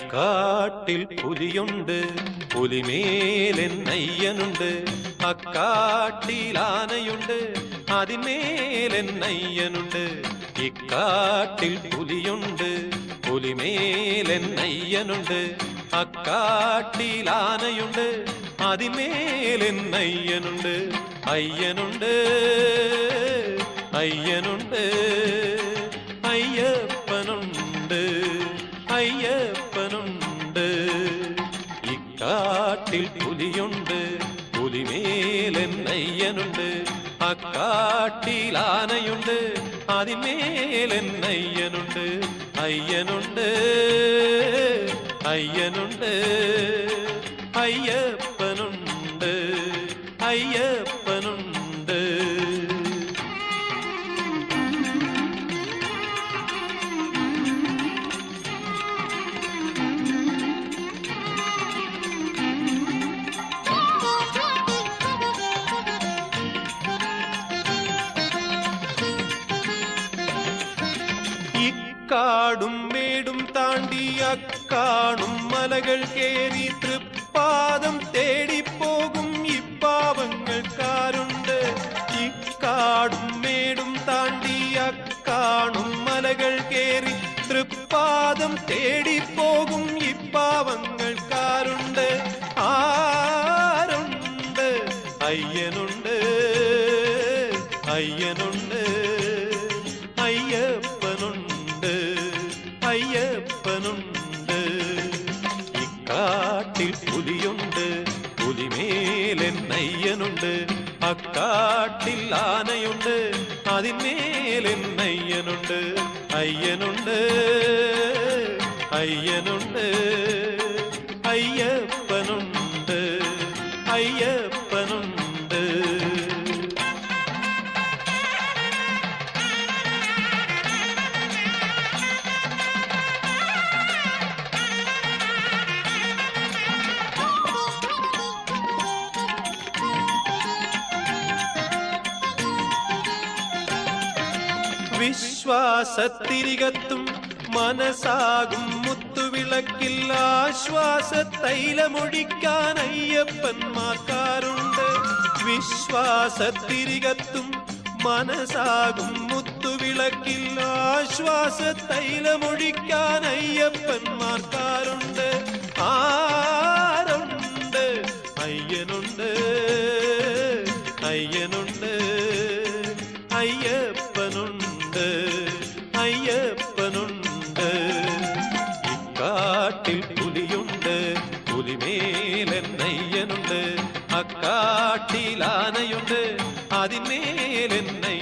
ഇക്കാട്ടിൽ പുലിയുണ്ട്, പുലിമേലെന്നയ്യനുണ്ട്. അക്കാട്ടിൽ ആനയുണ്ട്, അതിന്മേലെന്നയ്യനുണ്ട്. ഇക്കാട്ടിൽ പുലിയുണ്ട്, പുലിമേലെന്നയ്യനുണ്ട്. അക്കാട്ടിൽ ആനയുണ്ട്, അതിന്മേലെന്നയ്യനുണ്ട്. അയ്യനുണ്ട്, അയ്യനുണ്ട്, അയ്യപ്പനുണ്ട്, അയ്യപ്പനുണ്ട്. ഇക്കാട്ടിൽ പുലിയുണ്ട്, പുലിമേലെന്നയ്യനുണ്ട്. അക്കാട്ടിൽ ആനയുണ്ട്, അതിന്മേലെന്നയ്യനുണ്ട്. അയ്യനുണ്ട്, അയ്യനുണ്ട്, അയ്യപ്പനുണ്ട്, അയ്യപ്പനുണ്ട്. ഇക്കാടും മേടും താണ്ടി അക്കാണും മലകൾ കേറി തൃപ്പാദം തേടിപ്പോകും ഇപ്പാവങ്ങൾക്കാരുണ്ട്. ഇക്കാടും മേടും താണ്ടി അക്കാണും മലകൾ കേറി തൃപ്പാദം തേടിപ്പോകും ഇപ്പാവങ്ങൾക്കാരുണ്ട്. ആരുണ്ട്? അയ്യനുണ്ട്, അയ്യനുണ്ട്, അയ്യപ്പനുണ്ട്, അയ്യപ്പനുണ്ട്. ഇക്കാട്ടിൽ പുലിയുണ്ട്, പുലിമേലെന്നയ്യനുണ്ട്. അക്കാട്ടിൽ ആനയുണ്ട്, അതിന്മേലെന്നയ്യനുണ്ട്. അയ്യനുണ്ട്, അയ്യനുണ്ട്, അയ്യപ്പനുണ്ട്, അയ്യപ്പനുണ്ട്. വിശ്വാസത്തിരികത്തും മനസ്സാകും മുത്തുവിളക്കിൽ ആശ്വാസ തൈലമൊഴിക്കാൻ അയ്യപ്പന്മാർക്കാരുണ്ട്. വിശ്വാസത്തിരികത്തും മനസ്സാകും മുത്തുവിളക്കിൽ ആശ്വാസ തൈലമൊഴിക്കാൻ അയ്യപ്പന്മാർക്കാരുണ്ട്. ആരുണ്ട്? അയ്യനുണ്ട്, അയ്യനുണ്ട്, അയ്യപ്പനുണ്ട്, അയ്യപ്പനുണ്ട്. ഇക്കാട്ടിൽ പുലിയുണ്ട്, പുലിമേലെന്നയ്യനുണ്ട്. അക്കാട്ടിൽ ആനയുണ്ട്, അതിന്മേലെന്നയ്യനുണ്ട്.